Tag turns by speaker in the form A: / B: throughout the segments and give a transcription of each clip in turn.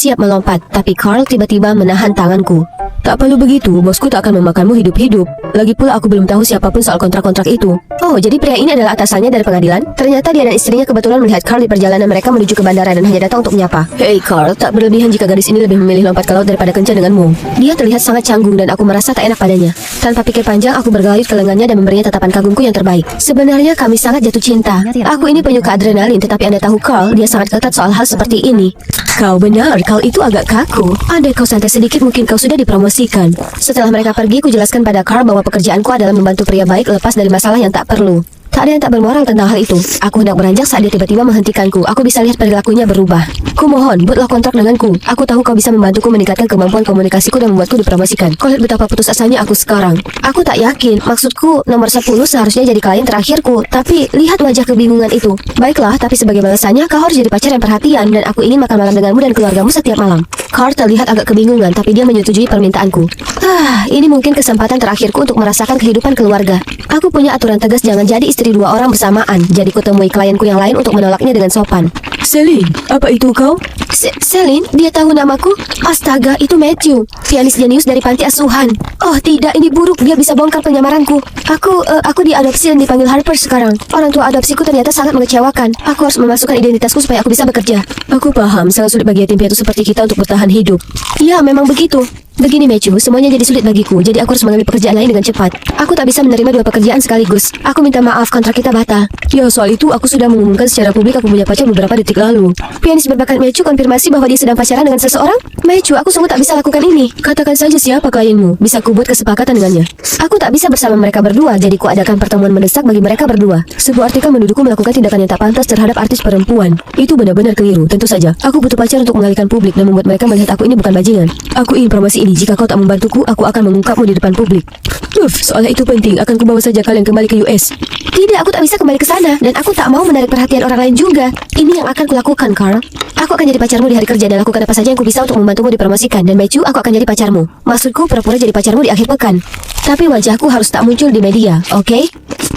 A: siap melompat, tapi Carl tiba-tiba menahan tanganku. Tak perlu begitu, bosku tak akan memakanmu hidup-hidup. Lagi pula aku belum tahu siapapun soal kontrak-kontrak itu. Oh, jadi pria ini adalah atasannya dari pengadilan? Ternyata dia dan istrinya kebetulan melihat Carl di perjalanan mereka menuju ke bandara dan hanya datang untuk menyapa. Hei Carl, tak berlebihan jika gadis ini lebih memilih lompat ke laut daripada kencan denganmu. Dia terlihat sangat canggung dan aku merasa tak enak padanya. Tanpa pikir panjang, aku bergelayut ke lengannya dan memberinya tatapan kagumku yang terbaik. Sebenarnya kami sangat jatuh cinta. Aku ini penyuka adrenalin, tetapi Anda tahu Carl, dia sangat ketat soal hal seperti ini. Kau benar, Carl itu agak kaku. Andai kau santai sedikit, mungkin kau sudah dipromosikan. Setelah mereka pergi, kujelaskan pada Carl bahwa pekerjaanku adalah membantu pria baik lepas dari masalah yang tak perlu. Tak ada yang tak bermoral tentang hal itu. Aku hendak beranjak saat dia tiba-tiba menghentikanku. Aku bisa lihat perilakunya berubah. Kumohon, buatlah kontrak denganku. Aku tahu kau bisa membantuku meningkatkan kemampuan komunikasiku dan membuatku dipromosikan. Kau lihat betapa putus asanya aku sekarang. Aku tak yakin. Maksudku, nomor 10 seharusnya jadi klien terakhirku. Tapi, lihat wajah kebingungan itu. Baiklah, tapi sebagai balasannya, kau harus jadi pacar yang perhatian. Dan aku ingin makan malam denganmu dan keluargamu setiap malam. Carl terlihat agak kebingungan, tapi dia menyetujui permintaanku. Ini mungkin kesempatan terakhirku untuk merasakan kehidupan keluarga. Aku punya aturan tegas, jangan jadi istri dua orang bersamaan. Jadi kutemui klienku yang lain untuk menolaknya dengan sopan. Celine, apa itu kau? Celine? Dia tahu namaku? Astaga, itu Matthew, pianis jenius dari panti asuhan. Oh tidak, ini buruk, dia bisa bongkar penyamaranku. Aku diadopsi dan dipanggil Harper sekarang. Orang tua adopsiku ternyata sangat mengecewakan. Aku harus memasukkan identitasku supaya aku bisa bekerja. Aku paham, sangat sulit bagi yatim piatu seperti kita untuk bertahan hidup. Ya, memang begitu. Begini Matthew, semuanya jadi sulit bagiku. Jadi aku harus mengambil pekerjaan lain dengan cepat. Aku tak bisa menerima dua pekerjaan sekaligus. Aku minta maaf, kontrak kita batal. Ya, soal itu aku sudah mengumumkan secara publik aku punya pacar beberapa detik lalu. Pianis berbakat Matthew konfirmasi bahwa dia sedang pacaran dengan seseorang. Matthew, aku sungguh tak bisa lakukan ini. Katakan saja siapa klienmu. Bisa ku buat kesepakatan dengannya. Aku tak bisa bersama mereka berdua, jadi ku adakan pertemuan mendesak bagi mereka berdua. Sebuah artikel menuduhku melakukan tindakan yang tak pantas terhadap artis perempuan. Itu benar-benar keliru. Tentu saja, aku butuh pacar untuk mengalihkan publik dan membuat mereka melihat aku ini bukan bajingan. Aku ingin promosi ini. Jika kau tak membantuku, aku akan mengungkapmu di depan publik. Soalnya itu penting. Akan kubawa saja kalian kembali ke US. Tidak, aku tak bisa kembali ke sana. Dan aku tak mau menarik perhatian orang lain juga. Ini yang akan kulakukan, Carl. Aku akan jadi pacarmu di hari kerja dan lakukan apa saja yang ku bisa untuk membantumu dipromosikan. Dan Matthew, aku akan jadi pacarmu. Maksudku, pura-pura jadi pacarmu di akhir pekan. Tapi wajahku harus tak muncul di media, oke?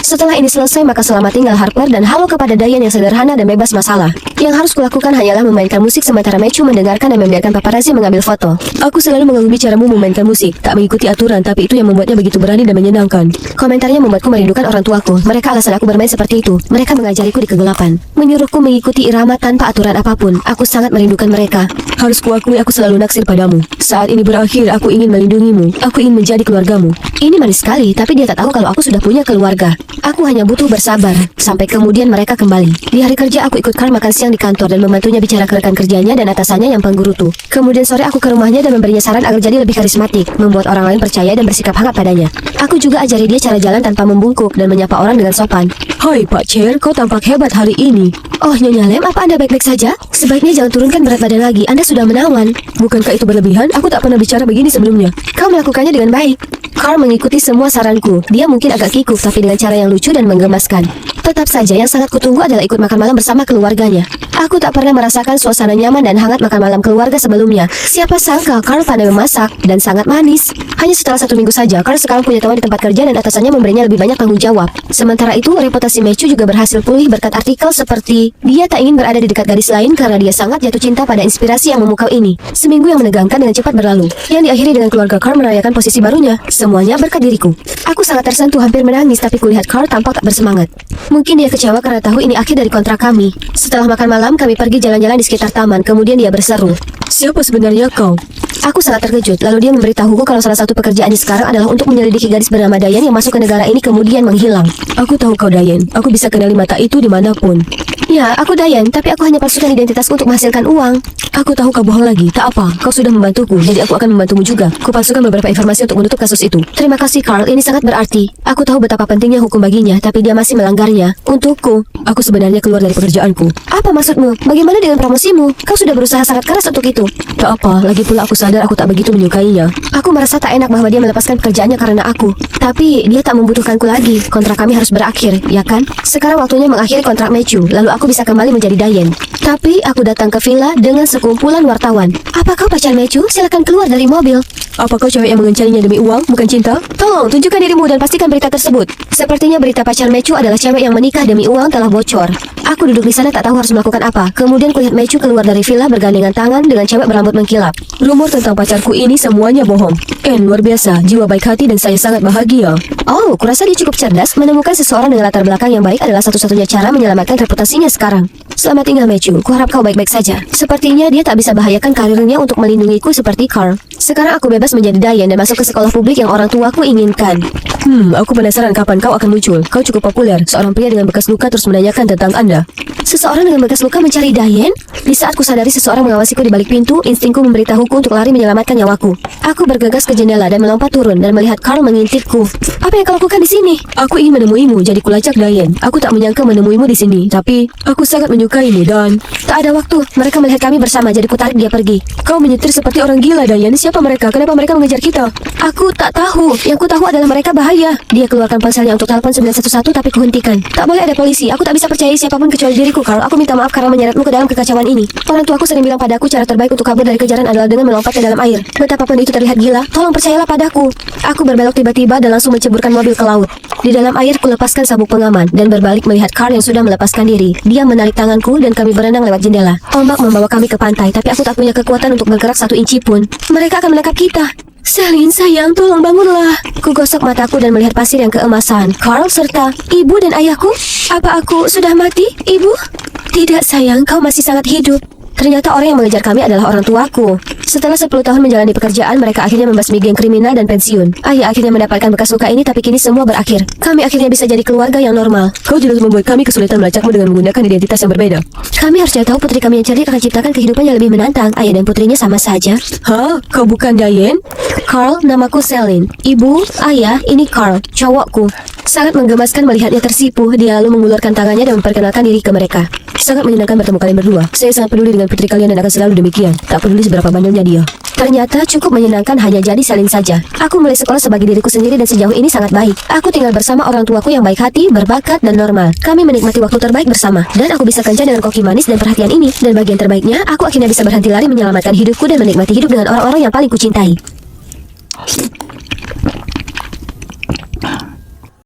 A: Setelah ini selesai, maka selamat tinggal Harper dan halo kepada Diane yang sederhana dan bebas masalah. Yang harus kulakukan hanyalah memainkan musik sementara Matthew mendengarkan dan membiarkan paparazzi mengambil foto. Aku selalu mengagumi caramu memainkan musik, tak mengikuti aturan, tapi itu yang membuatnya begitu berani dan menyenangkan. Komentarnya membuatku merindukan orang tuaku. Mereka alasan aku bermain seperti itu. Mereka mengajariku di kegelapan, menyuruhku mengikuti irama tanpa aturan apapun. Aku sangat merindukan mereka. Harus kuakui aku selalu naksir padamu. Saat ini berakhir, aku ingin melindungimu. Aku ingin menjadi keluargamu. Ini manis sekali, tapi dia tak tahu kalau aku sudah punya keluarga. Aku hanya butuh bersabar sampai kemudian mereka kembali. Di hari kerja aku ikut Carl makan siang di kantor dan membantunya bicara ke rekan kerjanya dan atasannya yang penggerutu. Kemudian sore aku ke rumahnya dan memberinya saran agar jadi lebih karismatik, membuat orang lain percaya dan bersikap hangat padanya. Aku juga ajari dia cara jalan tanpa membungkuk dan menyapa orang dengan sopan. Hai Pak Chair, kau tampak hebat hari ini. Oh Nyonya Lem, apa Anda baik-baik saja? Sebaiknya jangan turunkan berat badan lagi, Anda sudah menawan. Bukankah itu berlebihan? Aku tak pernah bicara begini sebelumnya. Kau melakukannya dengan baik. Carl mengikuti semua saranku. Dia mungkin agak kikuk, tapi dengan cara yang lucu dan menggemaskan. Tetap saja yang sangat kutunggu adalah ikut makan malam bersama keluarganya. Aku tak pernah merasakan suasana nyaman dan hangat makan malam keluarga sebelumnya. Siapa sangka Carl pandai memasak dan sangat manis. Hanya setelah 1 minggu saja, Carl sekarang punya teman di tempat kerja dan atasannya memberinya lebih banyak tanggung jawab. Sementara itu, reputasi Matthew juga berhasil pulih berkat artikel seperti dia tak ingin berada di dekat gadis lain karena dia sangat jatuh cinta pada inspirasi yang memukau ini. Seminggu yang menegangkan dengan cepat berlalu, yang diakhiri dengan keluarga Carl merayakan posisi barunya. Semuanya berkat diriku. Aku sangat tersentuh, hampir menangis, tapi kulihat Carl tampak tak bersemangat. Mungkin dia kecewa karena tahu ini akhir dari kontrak kami. Setelah makan malam, kami pergi jalan-jalan di sekitar taman. Kemudian dia berseru, "Siapa sebenarnya kau?" Aku sangat terkejut. Lalu dia memberitahuku kalau salah satu pekerjaannya sekarang adalah untuk menyelidiki gadis bernama Diane yang masuk ke negara ini kemudian menghilang. Aku tahu kau Diane. Aku bisa kenali mata itu dimanapun. Ya, aku Diane, tapi aku hanya palsukan identitasku untuk menghasilkan uang. Aku tahu kau bohong lagi. Tak apa, kau sudah membantuku, jadi aku akan membantumu juga. Kupalsukan beberapa informasi untuk menutup kasus itu. Terima kasih Carl, ini sangat berarti. Aku tahu betapa pentingnya hukum baginya, tapi dia masih melanggarnya. Untukku, aku sebenarnya keluar dari pekerjaanku. Apa maksudmu? Bagaimana dengan promosimu? Kau sudah berusaha sangat keras untuk itu. Tak apa, lagi pula aku sadar aku tak begitu menyukainya. Aku merasa tak enak bahwa dia melepaskan pekerjaannya karena aku. Tapi dia tak membutuhkanku lagi. Kontrak kami harus berakhir, ya kan? Sekarang waktunya mengakhiri kontrak Matthew, lalu aku bisa kembali menjadi Diane. Tapi aku datang ke villa dengan sekumpulan wartawan. Apa kau pacar Matthew? Silakan keluar dari mobil. Apa kau cewek yang mengencaninya demi uang, bukan cinta? Tolong, tunjukkan dirimu dan pastikan berita tersebut. Sepertinya berita pacar Mechu adalah cewek yang menikah demi uang telah bocor. Aku duduk di sana tak tahu harus melakukan apa. Kemudian kulihat Mechu keluar dari villa bergandengan tangan dengan cewek berambut mengkilap. Rumor tentang pacarku ini semuanya bohong. Luar biasa, jiwa baik hati dan saya sangat bahagia. Oh, kurasa dia cukup cerdas. Menemukan seseorang dengan latar belakang yang baik adalah satu-satunya cara menyelamatkan reputasinya sekarang. Selamat tinggal Mechu, kuharap kau baik-baik saja. Sepertinya dia tak bisa bahayakan karirnya untuk melindungiku seperti Carl. Sekarang aku bebas menjadi Diane dan masuk ke sekolah publik yang orang tuaku inginkan. Aku penasaran kapan kau akan muncul. Kau cukup populer. Seorang pria dengan bekas luka terus menanyakan tentang Anda. Seseorang dengan bekas luka mencari Diane? Di saat kusadari seseorang mengawasiku di balik pintu, instingku memberitahuku untuk lari menyelamatkan nyawaku. Aku bergegas ke jendela dan melompat turun dan melihat Carl mengintipku. Apa yang kau lakukan di sini? Aku ingin menemuimu, jadi kulacak Diane. Aku tak menyangka menemuimu di sini, tapi aku sangat menyukaimu dan tak ada waktu. Mereka melihat kami bersama, jadi kutarik dia pergi. Kau menyetir seperti orang gila, Diane. Siapa mereka? Kenapa mereka mengejar kita? Aku tak tahu. Yang ku tahu adalah mereka bahaya. Dia keluarkan ponselnya untuk telepon 911 tapi kuhentikan. Tak boleh ada polisi. Aku tak bisa percaya siapapun kecuali diriku, Carl. Aku minta maaf karena menyeretmu ke dalam kekacauan ini. Orang tuaku sering bilang padaku cara terbaik untuk kabur dari kejaran adalah dengan melompat ke dalam air. Betapapun itu terlihat gila, tolong percayalah padaku. Aku berbelok tiba-tiba dan langsung menceburkan mobil ke laut. Di dalam air kulepaskan sabuk pengaman dan berbalik melihat Carl yang sudah melepaskan diri. Dia menarik tanganku dan kami berenang lewat jendela. Ombak membawa kami ke pantai, tapi aku tak punya kekuatan untuk bergerak 1 inci pun. Mereka akan menangkap kita. Celine sayang, tolong bangunlah. Ku gosok mataku dan melihat pasir yang keemasan. Carl serta ibu dan ayahku. Apa aku sudah mati, ibu? Tidak sayang, kau masih sangat hidup. Ternyata orang yang mengejar kami adalah orang tuaku. Setelah 10 tahun menjalani pekerjaan, mereka akhirnya membasmi geng kriminal dan pensiun. Ayah akhirnya mendapatkan bekas luka ini, tapi kini semua berakhir. Kami akhirnya bisa jadi keluarga yang normal. Kau jelas membuat kami kesulitan melacakmu dengan menggunakan identitas yang berbeda. Kami harusnya tahu putri kami yang cerdik akan ciptakan kehidupan yang lebih menantang. Ayah dan putrinya sama saja. Hah? Kau bukan Diane? Carl, namaku Celine. Ibu, ayah, ini Carl, cowokku. Sangat menggemaskan melihatnya tersipu. Dia lalu mengulurkan tangannya dan memperkenalkan diri ke mereka. Sangat menyenangkan bertemu kalian berdua. Saya sangat peduli dengan putri kalian dan akan selalu demikian. Tak peduli seberapa bandelnya dia. Ternyata cukup menyenangkan hanya jadi Celine saja. Aku mulai sekolah sebagai diriku sendiri dan sejauh ini sangat baik. Aku tinggal bersama orang tuaku yang baik hati, berbakat, dan normal. Kami menikmati waktu terbaik bersama. Dan aku bisa kencan dengan koki manis dan perhatian ini. Dan bagian terbaiknya, aku akhirnya bisa berhenti lari menyelamatkan hidupku dan menikmati hidup dengan orang-orang yang paling kucintai.